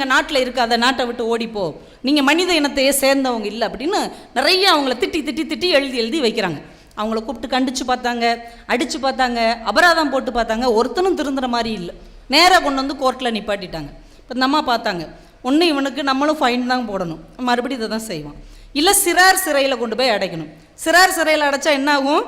நாட்டில் இருக்காத, நாட்டை விட்டு ஓடிப்போ, நீங்கள் மனித இனத்தையே சேர்ந்தவங்க இல்லை அப்படின்னு நிறைய அவங்கள திட்டி திட்டி திட்டி எழுதி எழுதி வைக்கிறாங்க. அவங்கள கூப்பிட்டு கண்டித்து பார்த்தாங்க, அடித்து பார்த்தாங்க, அபராதம் போட்டு பார்த்தாங்க. ஒருத்தனும் திருந்துற மாதிரி இல்லை. நேராக கொண்டு வந்து கோர்ட்டில் நிப்பாட்டிட்டாங்க. இப்போ இந்த அம்மா பார்த்தாங்க, ஒன்று இவனுக்கு நம்மளும் ஃபைன் தான் போடணும், மறுபடியும் இதை தான் செய்வான். இல்லை சிறார் சிறையில் கொண்டு போய் அடைக்கணும். சிறார் சிறையில் அடைச்சா என்ன ஆகும்?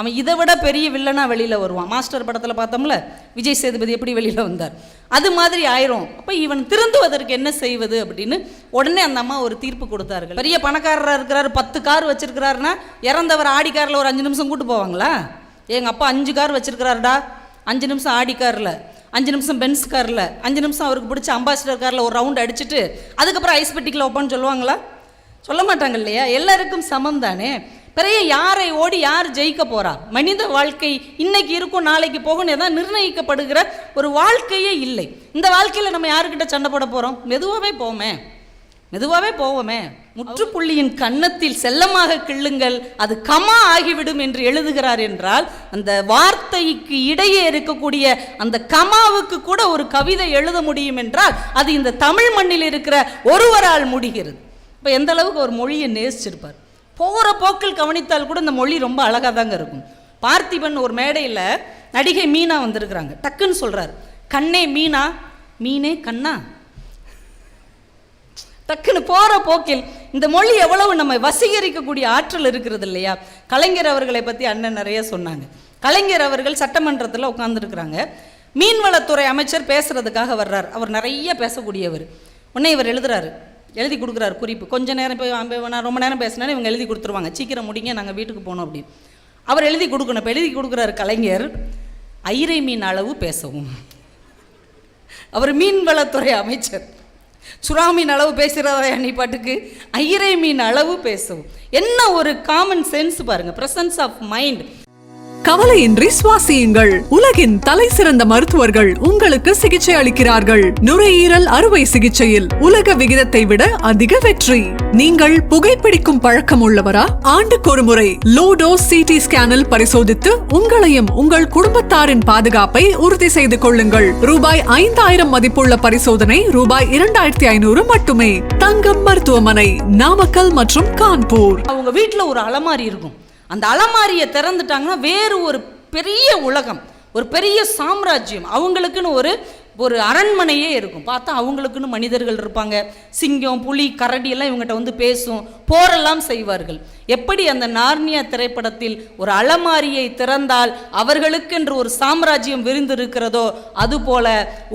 அவன் இதை விட பெரிய வில்லனாக வெளியில் வருவான். மாஸ்டர் படத்தில் பார்த்தோம்ல, விஜய் சேதுபதி எப்படி வெளியில் வந்தார், அது மாதிரி ஆயிரும். அப்போ இவன் திருந்துவதற்கு என்ன செய்வது அப்படின்னு உடனே அந்த அம்மா ஒரு தீர்ப்பு கொடுத்தார்கள். பெரிய பணக்காரராக இருக்கிறாரு, 10 கார் வச்சிருக்கிறாருன்னா இறந்தவர் ஆடி காரில் ஒரு 5 நிமிஷம் கூட்டு போவாங்களா? எங்கள் அப்பா 5 கார் வச்சிருக்கிறாருடா, 5 நிமிஷம் ஆடி காரில், 5 நிமிஷம் பென்ஸ் காரில், 5 நிமிஷம் அவருக்கு பிடிச்ச அம்பாசிடர் காரில் ஒரு ரவுண்ட் அடிச்சுட்டு அதுக்கப்புறம் ஐஸ் பெட்டிக்கில் வைப்பான்னு சொல்லுவாங்களா? சொல்ல மாட்டாங்க இல்லையா? எல்லாருக்கும் சமம் தானே. பிறைய யாரை ஓடி யார் ஜெயிக்க போறா? மனித வாழ்க்கை இன்னைக்கு இருக்கும் நாளைக்கு போகணும் ஏதாவது நிர்ணயிக்கப்படுகிற ஒரு வாழ்க்கையே இல்லை. இந்த வாழ்க்கையில் நம்ம யாருக்கிட்ட சண்டை போட போகிறோம்? மெதுவாகவே போவோமே. முற்றுப்புள்ளியின் கன்னத்தில் செல்லமாக கிள்ளுங்கள், அது கமா ஆகிவிடும் என்று எழுதுகிறார் என்றால், அந்த வார்த்தைக்கு இடையே இருக்கக்கூடிய அந்த கமாவுக்கு கூட ஒரு கவிதை எழுத முடியும் என்றால் அது இந்த தமிழ் மண்ணில் இருக்கிற ஒருவரால் முடிகிறது. இப்போ எந்த அளவுக்கு ஒரு மொழியை நேசிச்சிருப்பார். போகிற போக்கில் கவனித்தால் கூட இந்த மொழி ரொம்ப அழகாக தாங்க இருக்கும். பார்த்திபன் ஒரு மேடையில் நடிகை மீனா வந்திருக்கிறாங்க. டக்குன்னு சொல்கிறார், கண்ணே மீனா, மீனே கண்ணா. டக்குன்னு போகிற போக்கில் இந்த மொழி எவ்வளவு நம்ம வசீகரிக்கக்கூடிய ஆற்றல் இருக்கிறது இல்லையா? கலைஞர் அவர்களை பற்றி அண்ணன் நிறைய சொன்னாங்க. கலைஞர் அவர்கள் சட்டமன்றத்தில் உட்கார்ந்துருக்கிறாங்க. மீன்வளத்துறை அமைச்சர் பேசுறதுக்காக வர்றார். அவர் நிறைய பேசக்கூடியவர். உடனே இவர் எழுதி கொடுக்குறாரு குறிப்பு. கொஞ்சம் நேரம் போய் நான் ரொம்ப நேரம் பேசினாலும் இவங்க எழுதி கொடுத்துருவாங்க, சீக்கிரம் முடிங்க, நாங்கள் வீட்டுக்கு போனோம் அப்படின்னு. அவர் எழுதி கொடுக்கணும். இப்போ எழுதி கொடுக்குறாரு கலைஞர், ஐரை மீன் அளவு பேசவும். அவர் மீன்வளத்துறை அமைச்சர். சுறா மீன் அளவு பேசுகிறதா நீ பாட்டுக்கு? ஐரை மீன் அளவு பேசவும். என்ன ஒரு காமன் சென்ஸ் பாருங்க, பிரசன்ஸ் ஆஃப் மைண்ட். கவலையின்றி சுவாசியுங்கள். உலகின் தலை சிறந்த மருத்துவர்கள் உங்களுக்கு சிகிச்சை அளிக்கிறார்கள். நுரையீரல் அறுவை சிகிச்சையில் உலக விகிதத்தை விட அதிக வெற்றி. நீங்கள் புகைப்பிடிக்கும் பழக்கம் உள்ளவரா? ஆண்டுக்கு ஒரு முறை லோடோஸ் சிடி ஸ்கேனில் பரிசோதித்து உங்களையும் உங்கள் குடும்பத்தாரின் பாதுகாப்பை உறுதி செய்து கொள்ளுங்கள். ரூபாய் 5000 மதிப்புள்ள பரிசோதனை ரூபாய் 2500 மட்டுமே. தங்கம் மருத்துவமனை, நாமக்கல் மற்றும் கான்பூர். அவங்க வீட்டில் ஒரு அலமாரி இருக்கும். அந்த அலமாரியை திறந்துட்டாங்கன்னா வேறு ஒரு பெரிய உலகம், ஒரு பெரிய சாம்ராஜ்யம். அவங்களுக்குன்னு ஒரு அரண்மனையே இருக்கும். பார்த்தா அவங்களுக்குன்னு மனிதர்கள் இருப்பாங்க. சிங்கம், புலி, கரடி எல்லாம் இவங்ககிட்ட வந்து பேசும், போரெல்லாம் செய்வார்கள். எப்படி அந்த நார்னியா திரைப்படத்தில் ஒரு அலமாரியை திறந்தால் அவர்களுக்கென்று ஒரு சாம்ராஜ்யம் விரிந்திருக்கிறதோ, அதுபோல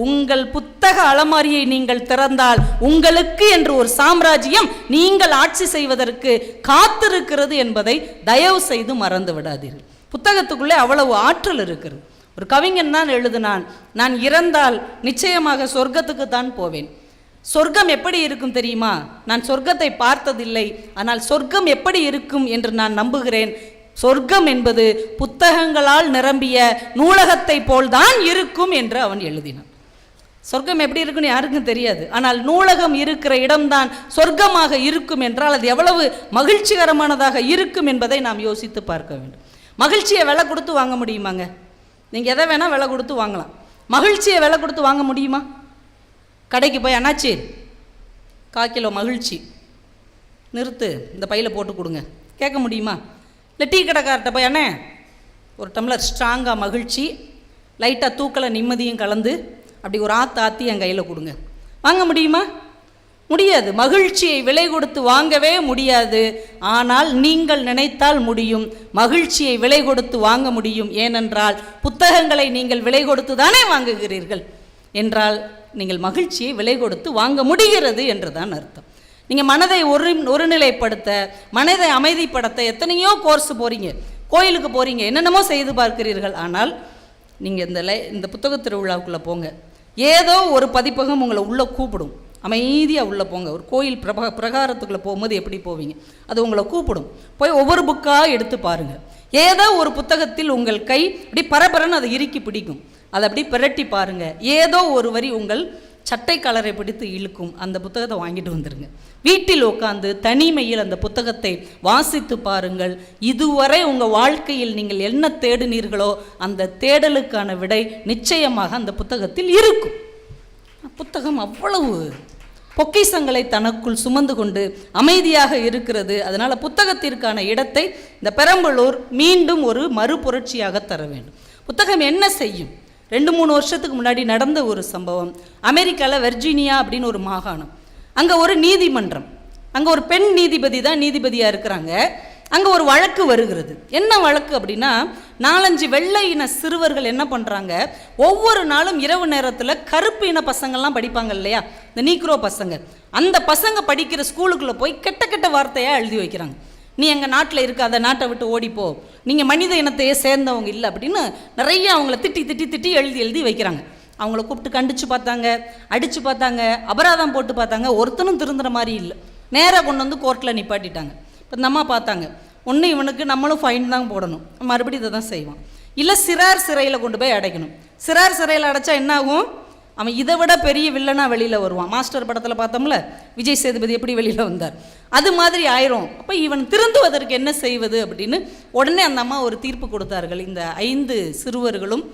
உங்கள் புத்தக அலமாரியை நீங்கள் திறந்தால் உங்களுக்கு என்று ஒரு சாம்ராஜ்யம் நீங்கள் ஆட்சி செய்வதற்கு காத்திருக்கிறது என்பதை தயவு செய்து மறந்து விடாதீர்கள். புத்தகத்துக்குள்ளே அவ்வளவு ஆற்றல் இருக்கிறது. ஒரு கவிஞன் தான் எழுதினான், நான் இறந்தால் நிச்சயமாக சொர்க்கத்துக்கு தான் போவேன். சொர்க்கம் எப்படி இருக்கும் தெரியுமா? நான் சொர்க்கத்தை பார்த்ததில்லை, ஆனால் சொர்க்கம் எப்படி இருக்கும் என்று நான் நம்புகிறேன். சொர்க்கம் என்பது புத்தகங்களால் நிரம்பிய நூலகத்தை போல்தான் இருக்கும் என்று அவன் எழுதினான். சொர்க்கம் எப்படி இருக்குன்னு யாருக்கும் தெரியாது, ஆனால் நூலகம் இருக்கிற இடம்தான் சொர்க்கமாக இருக்கும் என்றால் அது எவ்வளவு மகிழ்ச்சிகரமானதாக இருக்கும் என்பதை நாம் யோசித்து பார்க்க வேண்டும். மகிழ்ச்சியை விலை கொடுத்து வாங்க முடியுமாங்க? நீங்கள் எதை வேணால் விலை கொடுத்து வாங்கலாம். மகிழ்ச்சியை விலை கொடுத்து வாங்க முடியுமா? கடைக்கு போய் அண்ணாச்சி 1/4 கிலோ மகிழ்ச்சி நிறுத்து, இந்த பையில் போட்டு கொடுங்க, கேட்க முடியுமா? இல்லை டீ கடைக்கார்ட்ட போய் அண்ணே ஒரு டம்ளர் ஸ்ட்ராங்காக மகிழ்ச்சி, லைட்டாக தூக்கலை நிம்மதியும் கலந்து அப்படி ஒரு ஆற்றி என் கையில் கொடுங்க, வாங்க முடியுமா? முடியாது. மகிழ்ச்சியை விலை கொடுத்து வாங்கவே முடியாது. ஆனால் நீங்கள் நினைத்தால் முடியும். மகிழ்ச்சியை விலை கொடுத்து வாங்க முடியும். ஏனென்றால் புத்தகங்களை நீங்கள் விலை கொடுத்து தானே வாங்குகிறீர்கள் என்றால் நீங்கள் மகிழ்ச்சியை விலை கொடுத்து வாங்க முடிகிறது என்றுதான் அர்த்தம். நீங்கள் மனதை ஒருநிலைப்படுத்த, மனதை அமைதிப்படுத்த எத்தனையோ கோர்ஸ் போகிறீங்க, கோயிலுக்கு போகிறீங்க, என்னென்னமோ செய்து பார்க்கிறீர்கள். ஆனால் நீங்கள் இந்த புத்தக திருவிழாவுக்குள்ளே போங்க, ஏதோ ஒரு பதிப்பகம் உங்களை உள்ளே கூப்பிடும், அமைதியாக உள்ளே போங்க. ஒரு கோயில் பிரகாரத்துக்குள்ளே போகும்போது எப்படி போவீங்க, அது உங்களை கூப்பிடும். போய் ஒவ்வொரு புக்காக எடுத்து பாருங்கள். ஏதோ ஒரு புத்தகத்தில் உங்கள் கை அப்படி பரபரன்னு அதை இறுக்கி பிடிக்கும், அதை அப்படி பிரட்டி பாருங்கள். ஏதோ ஒரு வரி உங்கள் சட்டை கலரை பிடித்து இழுக்கும். அந்த புத்தகத்தை வாங்கிட்டு வந்துடுங்க. வீட்டில் உட்காந்து தனிமையில் அந்த புத்தகத்தை வாசித்து பாருங்கள். இதுவரை உங்கள் வாழ்க்கையில் நீங்கள் என்ன தேடினீர்களோ அந்த தேடலுக்கான விடை நிச்சயமாக அந்த புத்தகத்தில் இருக்கும். புத்தகம் அவ்வளவு பொக்கிஷங்களை தனக்குள் சுமந்து கொண்டு அமைதியாக இருக்கிறது. அதனால் புத்தகத்திற்கான இடத்தை இந்த பெரம்பலூர் மீண்டும் ஒரு மறுபுரட்சியாக தர வேண்டும். புத்தகம் என்ன செய்யும்? 2-3 வருஷத்துக்கு முன்னாடி நடந்த ஒரு சம்பவம். அமெரிக்காவில் வெர்ஜீனியா அப்படின்னு ஒரு மாகாணம், அங்கே ஒரு நீதிமன்றம், அங்கே ஒரு பெண் நீதிபதி தான் நீதிபதியாக இருக்கிறாங்க. அங்கே ஒரு வழக்கு வருகிறது. என்ன வழக்கு அப்படின்னா, 4-5 வெள்ளை இன சிறுவர்கள் என்ன பண்ணுறாங்க, ஒவ்வொரு நாளும் இரவு நேரத்தில் கருப்பு இன பசங்கள்லாம் படிப்பாங்க இல்லையா, இந்த நீக்ரோ பசங்க, அந்த பசங்க படிக்கிற ஸ்கூலுக்குள்ளே போய் கெட்ட கெட்ட வார்த்தையாக எழுதி வைக்கிறாங்க. நீ எங்கள் நாட்டில் இருக்காத, நாட்டை விட்டு ஓடிப்போ, நீங்கள் மனித இனத்தையே சேர்ந்தவங்க இல்லை அப்படின்னு நிறைய அவங்கள திட்டி எழுதி வைக்கிறாங்க. அவங்கள கூப்பிட்டு கண்டித்து பார்த்தாங்க, அடித்து பார்த்தாங்க, அபராதம் போட்டு பார்த்தாங்க, ஒருத்தனும் திருந்துற மாதிரி இல்லை. நேராக கொண்டு வந்து கோர்ட்டில் நிப்பாட்டிட்டாங்க. இப்போ இந்த அம்மா பார்த்தாங்க, ஒன்று இவனுக்கு நம்மளும் ஃபைன் தான் போடணும், மறுபடியும் இதை தான் செய்வான், இல்லை சிறார் சிறையில் கொண்டு போய் அடைக்கணும். சிறார் சிறையில் அடைச்சா என்ன ஆகும், அவன் இதை விட பெரிய வில்லனாக வெளியில் வருவான். மாஸ்டர் படத்தில் பார்த்தோம்ல, விஜய் சேதுபதி எப்படி வெளியில் வந்தார், அது மாதிரி ஆயிரும். அப்போ இவன் திருந்துவதற்கு என்ன செய்வது அப்படின்னு உடனே அந்த அம்மா ஒரு தீர்ப்பு கொடுத்தார்கள். இந்த 5 சிறுவர்களும்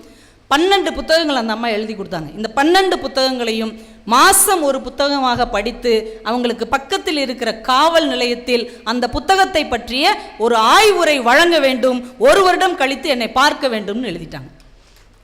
12 புத்தகங்கள் அந்த அம்மா எழுதி கொடுத்தாங்க. இந்த 12 புத்தகங்களையும் மாதம் ஒரு புத்தகமாக படித்து அவங்களுக்கு பக்கத்தில் இருக்கிற காவல் நிலையத்தில் அந்த புத்தகத்தை பற்றிய ஒரு ஆய்வுரை வழங்க வேண்டும், 1 வருடம் கழித்து என்னை பார்க்க வேண்டும்னு எழுதிட்டாங்க.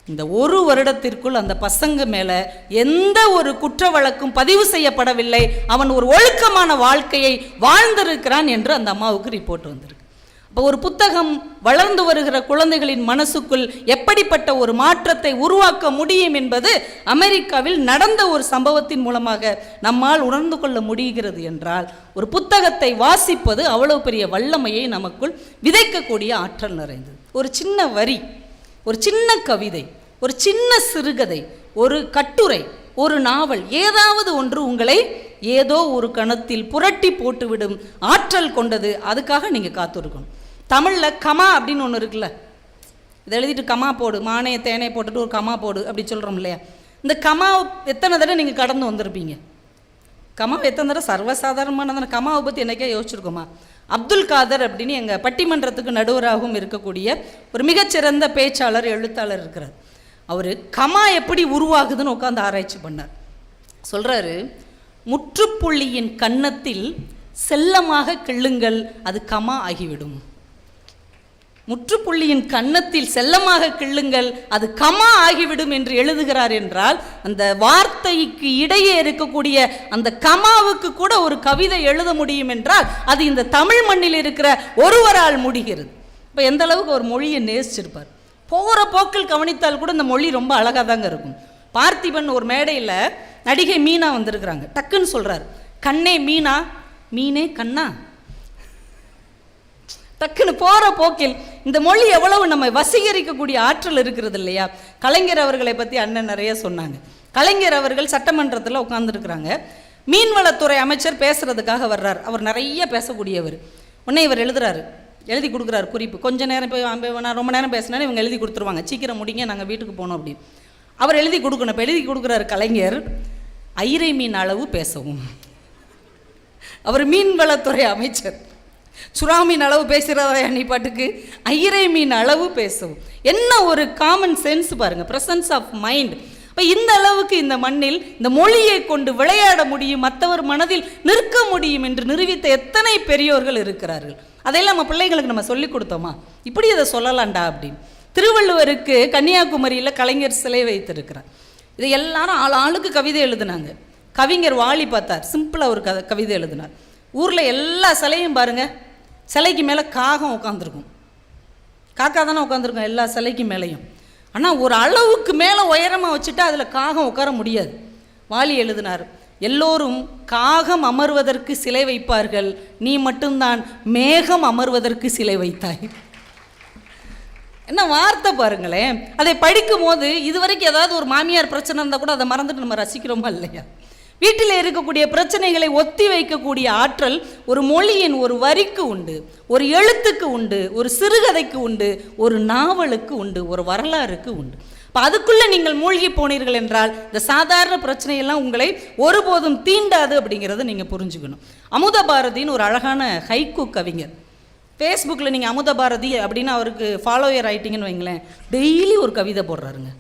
இந்த 1 வருடத்திற்குள் அந்த பசங்க மேலே எந்த ஒரு குற்ற வழக்கும் பதிவு செய்யப்படவில்லை. அவன் ஒரு ஒழுக்கமான வாழ்க்கையை வாழ்ந்திருக்கிறான் என்று அந்த அம்மாவுக்கு ரிப்போர்ட் வந்திருக்கு. இப்போ ஒரு புத்தகம் வளர்ந்து வருகிற குழந்தைகளின் மனசுக்குள் எப்படிப்பட்ட ஒரு மாற்றத்தை உருவாக்க முடியும் என்பது அமெரிக்காவில் நடந்த ஒரு சம்பவத்தின் மூலமாக நம்மால் உணர்ந்து கொள்ள முடிகிறது. என்றால் ஒரு புத்தகத்தை வாசிப்பது அவ்வளவு பெரிய வல்லமையை நமக்குள் விதைக்கக்கூடிய ஆற்றல் நிறைந்தது. ஒரு சின்ன வரி, ஒரு சின்ன கவிதை, ஒரு சின்ன சிறுகதை, ஒரு கட்டுரை, ஒரு நாவல், ஏதாவது ஒன்று உங்களை ஏதோ ஒரு கணத்தில் புரட்டி போட்டுவிடும் ஆற்றல் கொண்டது. அதுக்காக நீங்கள் காத்திருக்கணும். தமிழில் கமா அப்படின்னு ஒன்று இருக்குல்ல, இதை எழுதிட்டு கமா போடு, மானே தேனை போட்டுட்டு ஒரு கமா போடு அப்படி சொல்கிறோம் இல்லையா. இந்த கமா எத்தனை தடவை நீங்கள் கடந்து வந்திருப்பீங்க? கமா எத்தனை தடவை சர்வசாதாரணமான கமாவை பற்றி என்னைக்கே யோசிச்சிருக்கோமா? அப்துல் காதர் அப்படின்னு எங்கள் பட்டிமன்றத்துக்கு நடுவராகவும் இருக்கக்கூடிய ஒரு மிகச்சிறந்த பேச்சாளர், எழுத்தாளர் இருக்கிறார். அவர் கமா எப்படி உருவாகுதுன்னு உட்காந்து ஆராய்ச்சி பண்ணார். சொல்கிறாரு, முற்றுப்புள்ளியின் கன்னத்தில் செல்லமாக கிள்ளுங்கள், அது கமா ஆகிவிடும். முற்றுப்புள்ளியின் கன்னத்தில் செல்லமாக கிள்ளுங்கள், அது கமா ஆகிவிடும் என்று எழுதுகிறார். என்றால் அந்த வார்த்தைக்கு இடையே இருக்கக்கூடிய அந்த கமாவுக்கு கூட ஒரு கவிதை எழுத முடியும் என்றால் அது இந்த தமிழ் மண்ணில் இருக்கிற ஒருவரால் முடிகிறது. இப்போ எந்த அளவுக்கு ஒரு மொழியை நேசிச்சிருப்பார். போகிற போக்கில் கவனித்தால் கூட இந்த மொழி ரொம்ப அழகாக தாங்க இருக்கும். பார்த்திபன் ஒரு மேடையில் நடிகை மீனா வந்திருக்கிறாங்க. டக்குன்னு சொல்கிறார், கண்ணே மீனா, மீனே கண்ணா. டக்குன்னு போகிற போக்கில் இந்த மொழி எவ்வளவு நம்ம வசீகரிக்கக்கூடிய ஆற்றல் இருக்கிறது இல்லையா. கலைஞர் அவர்களை பற்றி அண்ணன் நிறைய சொன்னாங்க. கலைஞர் அவர்கள் சட்டமன்றத்தில் உட்கார்ந்துருக்கிறாங்க. மீன்வளத்துறை அமைச்சர் பேசுகிறதுக்காக வர்றார். அவர் நிறைய பேசக்கூடியவர். உடனே இவர் எழுதி கொடுக்குறாரு குறிப்பு. கொஞ்ச நேரம் போய் நான் ரொம்ப நேரம் பேசினாலும் இவங்க எழுதி கொடுத்துருவாங்க, சீக்கிரம் முடிங்க, நாங்கள் வீட்டுக்கு போனோம் அப்படின்னு. அவர் எழுதி கொடுக்கணும். இப்போ எழுதி கொடுக்குறாரு கலைஞர், ஐரை மீன் அளவு பேசவும். அவர் மீன்வளத்துறை அமைச்சர். சுறா மீன் அளவு பேசுகிறதா நீ பாட்டுக்கு, ஐரை மீன் அளவு பேசவும். என்ன ஒரு காமன் சென்ஸ் பாருங்கள், ப்ரெசன்ஸ் ஆஃப் மைண்ட். இப்போ இந்த அளவுக்கு இந்த மண்ணில் இந்த மொழியை கொண்டு விளையாட முடியும், மற்றவர் மனதில் நிற்க முடியும் என்று நிரூபித்த எத்தனை பெரியோர்கள் இருக்கிறார்கள். அதையெல்லாம் நம்ம பிள்ளைகளுக்கு நம்ம சொல்லி கொடுத்தோமா, இப்படி இதை சொல்லலாம்டா அப்படின்னு. திருவள்ளுவருக்கு கன்னியாகுமரியில் கலைஞர் சிலை வைத்திருக்கிறார். இதை எல்லாரும் ஆளுக்கு கவிதை எழுதினாங்க. கவிஞர் வாலி பார்த்தார், சிம்பிளாக ஒரு கவிதை எழுதினார். ஊரில் எல்லா சிலையும் பாருங்கள், சிலைக்கு மேலே காகம் உட்காந்துருக்கும். காக்கா தானே உட்காந்துருக்கும் எல்லா சிலைக்கு மேலேயும். ஆனால் ஒரு அளவுக்கு மேலே உயரமாக வச்சுட்டா அதில் காகம் உட்கார முடியாது. வாலி எழுதினார், எல்லோரும் காகம் அமர்வதற்கு சிலை வைப்பார்கள், நீ மட்டும்தான் மேகம் அமர்வதற்கு சிலை வைத்தாய். என்ன வார்த்தை பாருங்களேன். அதை படிக்கும் போது இதுவரைக்கும் ஏதாவது ஒரு மாமியார் பிரச்சனை இருந்தால் கூட அதை மறந்துட்டு நம்ம ரசிக்கிறோமா இல்லையா? வீட்டில் இருக்கக்கூடிய பிரச்சனைகளை ஒத்தி வைக்கக்கூடிய ஆற்றல் ஒரு மொழியின் ஒரு வரிக்கு உண்டு, ஒரு எழுத்துக்கு உண்டு, ஒரு சிறுகதைக்கு உண்டு, ஒரு நாவலுக்கு உண்டு, ஒரு வரலாறுக்கு உண்டு. இப்போ அதுக்குள்ளே நீங்கள் மூழ்கி போனீர்கள் என்றால் இந்த சாதாரண பிரச்சனையெல்லாம் உங்களை ஒருபோதும் தீண்டாது அப்படிங்கிறத நீங்கள் புரிஞ்சுக்கணும். அமுத பாரதின்னு ஒரு அழகான ஹைக்கூ கவிஞர். ஃபேஸ்புக்கில் நீங்கள் அமுத பாரதி அப்படின்னு அவருக்கு ஃபாலோயர் ஆகிட்டிங்கன்னு வைங்களேன், டெய்லி ஒரு கவிதை போடுறாருங்க.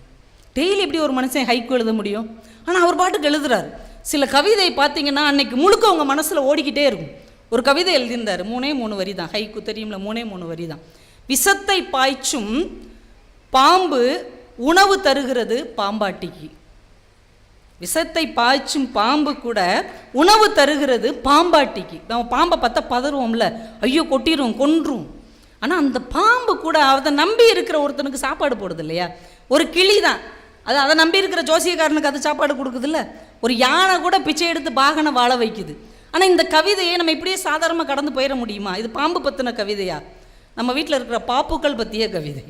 டெய்லி எப்படி ஒரு மனுஷன் ஹைக்கூ எழுத முடியும்? ஆனால் அவர் பாட்டுக்கு எழுதுறாரு. சில கவிதை பார்த்தீங்கன்னா அன்னைக்கு முழுக்க உங்கள் மனசில் ஓடிக்கிட்டே இருக்கும். ஒரு கவிதை எழுதியிருந்தார், 3 வரி தான், ஹைக்கு தெரியும்ல, 3 வரி தான். விஷத்தை பாய்ச்சும் பாம்பு உணவு தருகிறது பாம்பாட்டிக்கு. விஷத்தை பாய்ச்சும் பாம்பு கூட உணவு தருகிறது பாம்பாட்டிக்கு. நம்ம பாம்பை பார்த்தா பதறுவோம்ல, ஐயோ கொட்டிரும் கொன்றும். ஆனால் அந்த பாம்பு கூட அதை நம்பி இருக்கிற ஒருத்தனுக்கு சாப்பாடு போடுது இல்லையா. ஒரு கிளி தான் அது அதை நம்பி இருக்கிற ஜோசியக்காரனுக்கு அது சாப்பாடு கொடுக்குதுல்ல. ஒரு யானை கூட பிச்சை எடுத்து பாகனை வாழ வைக்குது. ஆனால் இந்த கவிதையை நம்ம இப்படியே சாதாரணமாக கடந்து போயிட முடியுமா? இது பாம்பு பற்றின கவிதையா? நம்ம வீட்டில் இருக்கிற பாப்புக்கள் பற்றிய கவிதை.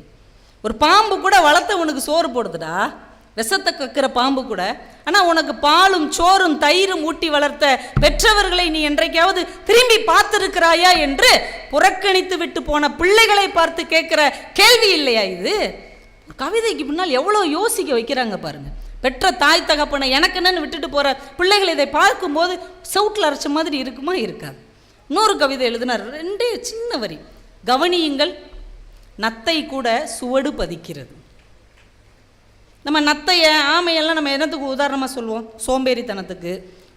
ஒரு பாம்பு கூட வளர்த்தவனுக்கு சோறு போடுதுடா, விஷத்தை கக்கிற பாம்பு கூட. ஆனால் உனக்கு பாலும் சோறும் தயிரும் ஊட்டி வளர்த்த பெற்றவர்களை நீ என்றைக்காவது திரும்பி பார்த்திருக்கிறாயா என்று புறக்கணித்து விட்டு போன பிள்ளைகளை பார்த்து கேட்குற கேள்வி இல்லையா இது? கவிதைக்கு பின்னால் எவ்வளோ யோசிக்க வைக்கிறாங்க பாருங்க. பெற்ற தாய் தகப்பனை எனக்கு என்னன்னு விட்டுட்டு போகிற பிள்ளைகள் இதை பார்க்கும்போது சவுட்டில் அரைச்ச மாதிரி இருக்குமா? இருக்காது. இன்னொரு கவிதை எழுதினார், 2 சின்ன வரி. கவனியுங்கள், நத்தை கூட சுவடு பதிக்கிறது. நம்ம நத்தையை ஆமையெல்லாம் நம்ம என்னத்துக்கு உதாரணமாக சொல்லுவோம்? சோம்பேறித்தனத்துக்கு.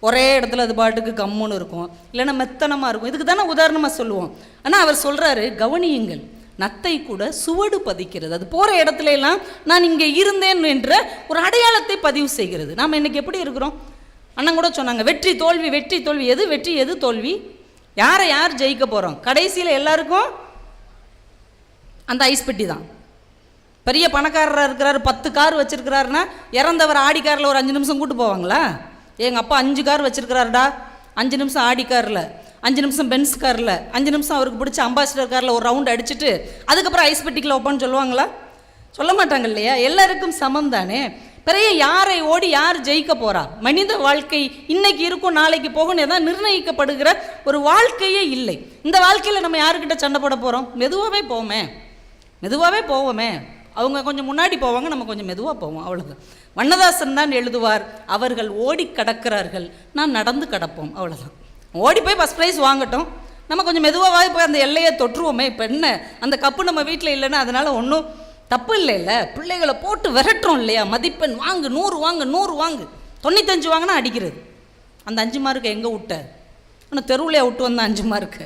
ஒரே இடத்துல அது பாட்டுக்கு கம்முன்னு இருக்கும், இல்லைன்னா மெத்தனமாக இருக்கும். இதுக்கு தானே உதாரணமாக சொல்லுவோம். ஆனால் அவர் சொல்கிறாரு, கவனியுங்கள், நத்தை கூட சுவடு பதிக்கிறது. அது போகிற இடத்துல எல்லாம் நான் இங்கே இருந்தேன் என்ற ஒரு அடையாளத்தை பதிவு செய்கிறது. நாம் இன்றைக்கி எப்படி இருக்கிறோம்? அண்ணன் கூட சொன்னாங்க, வெற்றி தோல்வி வெற்றி தோல்வி. எது வெற்றி எது தோல்வி? யாரை யார் ஜெயிக்க போகிறோம்? கடைசியில் எல்லாருக்கும் அந்த ஐஸ் பெட்டி தான். பெரிய பணக்காரராக இருக்கிறாரு, 10 கார் வச்சுருக்கிறாருன்னா இறந்தவர் ஆடி காரில் ஒரு 5 நிமிஷம் கூட்டு போவாங்களா? எங்கள் அப்பா 5 கார் வச்சுருக்கிறாருடா, 5 நிமிஷம் ஆடி காரில், 5 நிமிஷம் பென்ஸ் காரில், 5 நிமிஷம் அவருக்கு பிடிச்ச அம்பாசிடர் காரில் ஒரு ரவுண்ட் அடிச்சுட்டு அதுக்கப்புறம் ஐஸ் பெட்டிக்கில் வைப்பான்னு சொல்லுவாங்களா? சொல்ல மாட்டாங்க இல்லையா? எல்லாருக்கும் சமம் தானே. பெரிய யாரை ஓடி யார் ஜெயிக்க போகிறா? மனித வாழ்க்கை இன்னைக்கு இருக்கும் நாளைக்கு போகணும் ஏதாவது நிர்ணயிக்கப்படுகிற ஒரு வாழ்க்கையே இல்லை. இந்த வாழ்க்கையில் நம்ம யாருக்கிட்ட சண்டை போட போகிறோம்? மெதுவாகவே போவோமே. அவங்க கொஞ்சம் முன்னாடி போவாங்க, நம்ம கொஞ்சம் மெதுவாக போவோம், அவ்வளோதான். வண்ணதாசன் தான் எழுதுவார், அவர்கள் ஓடி கடக்கிறார்கள், நான் நடந்து கடப்போம், அவ்வளோதான். ஓடி போய் ஃபஸ்ட் ப்ரைஸ் வாங்கட்டும், நம்ம கொஞ்சம் மெதுவாக போய் அந்த எல்லையை தொற்றுவோமே. இப்போ என்ன, அந்த கப்பு நம்ம வீட்டில் இல்லைன்னா அதனால் ஒன்றும் தப்பு இல்லை. பிள்ளைகளை போட்டு விரட்டுறோம் இல்லையா? மதிப்பெண் வாங்கு, 100 வாங்கு, 100 வாங்கு, 95 வாங்கினா அடிக்கிறது. அந்த 5 மார்க்கு எங்கே விட்ட? ஆனால் தெருவிலையா விட்டு வந்த 5 மார்க்கு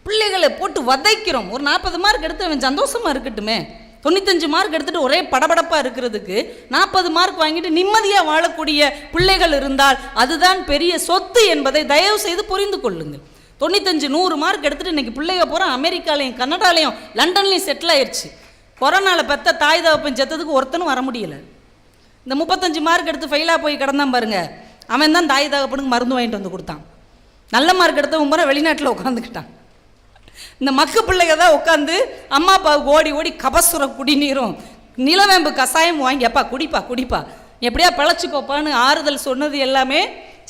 பிள்ளைகளை போட்டு வதைக்கிறோம். ஒரு 40 மார்க் எடுத்து அவன் சந்தோஷமாக இருக்கட்டுமே. 95 மார்க் எடுத்துகிட்டு ஒரே படபடப்பாக இருக்கிறதுக்கு 40 மார்க் வாங்கிட்டு நிம்மதியாக வாழக்கூடிய பிள்ளைகள் இருந்தால் அதுதான் பெரிய சொத்து என்பதை தயவு செய்து புரிந்து கொள்ளுங்கள். 95 100 மார்க் எடுத்துகிட்டு இன்றைக்கி பிள்ளைங்க போகிற அமெரிக்காலையும் கனடாலையும் லண்டன்லையும் செட்டில் ஆயிடுச்சு. கொரோனாவில் பெற்ற தாய் தகப்பன் செத்ததுக்கு ஒருத்தனும் வர முடியலை. இந்த 35 மார்க் எடுத்து ஃபெயிலாக போய் கிடந்தான் பாருங்க, அவன் தான் தாய் தகப்பனுக்கு மருந்து வாங்கிட்டு வந்து கொடுத்தான். நல்ல மார்க் எடுத்தவன் முறை வெளிநாட்டில் உட்காந்துக்கிட்டான். இந்த மக்கு பிள்ளைங்க தான் உட்காந்து அம்மா அப்பாவுக்கு ஓடி ஓடி கபசுர குடிநீரும் நிலவேம்பு கஷாயம் வாங்கி, அப்பா குடிப்பா எப்படியா பிழைச்சிக்கோப்பான்னு ஆறுதல் சொன்னது எல்லாமே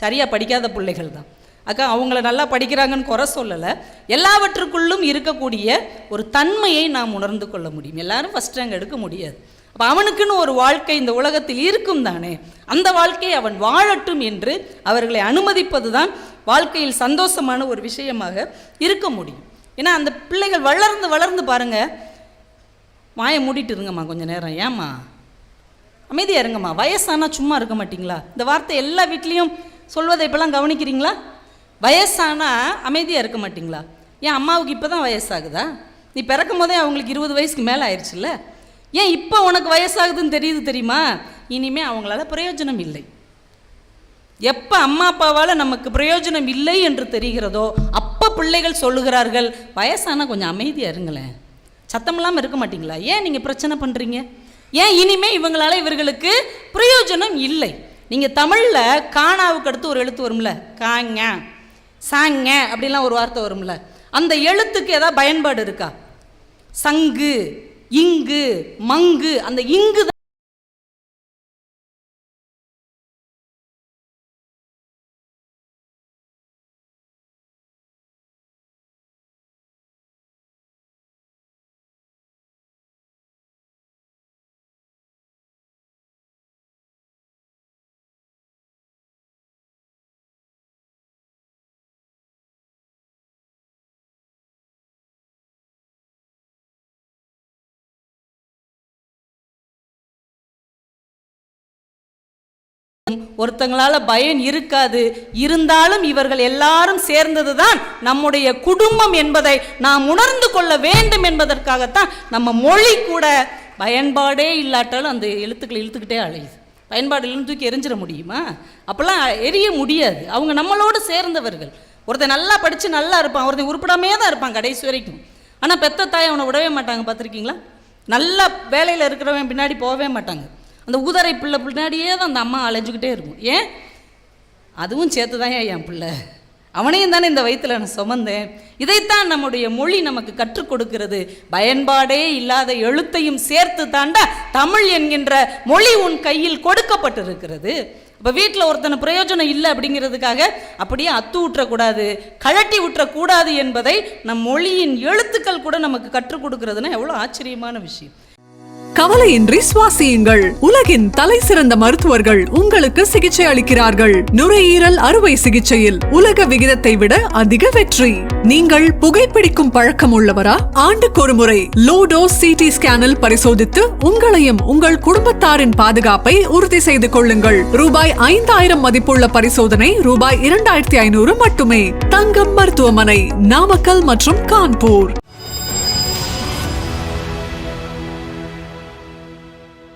சரியாக படிக்காத பிள்ளைகள் தான். அக்கா அவங்கள நல்லா படிக்கிறாங்கன்னு குறை சொல்லலை. எல்லாவற்றுக்குள்ளும் இருக்கக்கூடிய ஒரு தன்மையை நாம் உணர்ந்து கொள்ள முடியும். எல்லாரும் ஃபஸ்ட் ரேங்க் எடுக்க முடியாது. அப்போ அவனுக்குன்னு ஒரு வாழ்க்கை இந்த உலகத்தில் இருக்கும் தானே, அந்த வாழ்க்கையை அவன் வாழட்டும் என்று அவர்களை அனுமதிப்பது தான் வாழ்க்கையில் சந்தோஷமான ஒரு விஷயமாக இருக்க முடியும். ஏன்னா அந்த பிள்ளைகள் வளர்ந்து வளர்ந்து பாருங்கள், வாயை மூடிட்டு இருங்கம்மா கொஞ்சம் நேரம், ஏம்மா அமைதியாக இருங்கம்மா, வயசானால் சும்மா இருக்க மாட்டிங்களா? இந்த வார்த்தை எல்லா வீட்லேயும் சொல்வதை இப்போலாம் கவனிக்கிறீங்களா? வயசானால் அமைதியாக இருக்க மாட்டிங்களா? ஏன் அம்மாவுக்கு இப்போ தான் வயசாகுதா? நீ பிறக்கும் போதே அவங்களுக்கு 20 வயசுக்கு மேலே ஆயிடுச்சுல்ல. ஏன் இப்போ உனக்கு வயசாகுதுன்னு தெரியுது தெரியுமா? இனிமேல் அவங்களால பிரயோஜனம் இல்லை. எப்போ அம்மா அப்பாவால் நமக்கு பிரயோஜனம் இல்லை என்று தெரிகிறதோ அப்போ பிள்ளைகள் சொல்லுகிறார்கள், வயசானால் கொஞ்சம் அமைதியாக இருங்களேன், சத்தம் இல்லாமல் இருக்க மாட்டிங்களா? ஏன் நீங்கள் பிரச்சனை பண்ணுறீங்க? ஏன் இனிமேல் இவர்களுக்கு பிரயோஜனம் இல்லை. நீங்கள் தமிழில் காணாவுக்கு அடுத்து ஒரு எழுத்து வரும்ல, காங்க சாங்க அப்படிலாம் ஒரு வார்த்தை வரும்ல, அந்த எழுத்துக்கு ஏதாவது பயன்பாடு இருக்கா? சங்கு, இங்கு, மங்கு, அந்த இங்கு இருக்கும், ஒருத்தங்களால பயன் இருக்காது. இருந்தாலும் இவர்கள் எல்லாரும் சேர்ந்தது தான் நம்முடைய குடும்பம் என்பதை நாம் உணர்ந்து கொள்ள வேண்டும் என்பதற்காகத்தான் நம்ம மொழி கூட பயன்பாடே இல்லாட்டாலும் அந்த எழுத்துக்களை இழுத்துக்கிட்டே அழையுது. பயன்பாடு இல்லைன்னு தூக்கி எரிஞ்சிட முடியுமா? அப்போல்லாம் எரிய முடியாது. அவங்க நம்மளோடு சேர்ந்தவர்கள். ஒருத்தன் நல்லா படித்து நல்லா இருப்பான், ஒருத்தன் உருப்படாமே தான் இருப்பான் கடைசி வரைக்கும். ஆனால் பெத்த தாய் அவனை விடவே மாட்டாங்க. பார்த்துருக்கீங்களா? நல்ல வேலையில் இருக்கிறவன் பின்னாடி போகவே மாட்டாங்க. அந்த ஊதரை பிள்ளை பின்னாடியே தான் அந்த அம்மா அலைஞ்சிக்கிட்டே இருக்கும். ஏன்? அதுவும் சேர்த்து தான் என் பிள்ளை, அவனையும் தானே இந்த வயிற்றில் நான் சுமந்தேன். இதைத்தான் நம்முடைய மொழி நமக்கு கற்றுக் கொடுக்கிறது. பயன்பாடே இல்லாத எழுத்தையும் சேர்த்து தாண்டா தமிழ் என்கின்ற மொழி உன் கையில் கொடுக்கப்பட்டிருக்கிறது. இப்போ வீட்டில் ஒருத்தனை பிரயோஜனம் இல்லை அப்படிங்கிறதுக்காக அப்படியே அத்து விட்டுறக்கூடாது, கழட்டி விட்டுறக்கூடாது என்பதை நம் மொழியின் எழுத்துக்கள் கூட நமக்கு கற்றுக் கொடுக்கிறதுனா எவ்வளோ ஆச்சரியமான விஷயம். கவலையின்றி சுவாசியுங்கள். உலகின் தலை சிறந்த மருத்துவர்கள் உங்களுக்கு சிகிச்சை அளிக்கிறார்கள். நுரையீரல் அறுவை சிகிச்சையில் உலக விகிதத்தை விட அதிக வெற்றி. நீங்கள் புகைப்பிடிக்கும் பழக்கம் உள்ளவரா? ஆண்டுக்கு ஒரு முறை லோ டோஸ் சிடி ஸ்கேனில் பரிசோதித்து உங்களையும் உங்கள் குடும்பத்தாரின் பாதுகாப்பை உறுதி செய்து கொள்ளுங்கள். ரூபாய் 5000 மதிப்புள்ள பரிசோதனை ரூபாய் 2500 மட்டுமே. தங்கம் மருத்துவமனை, நாமக்கல் மற்றும் கான்பூர்.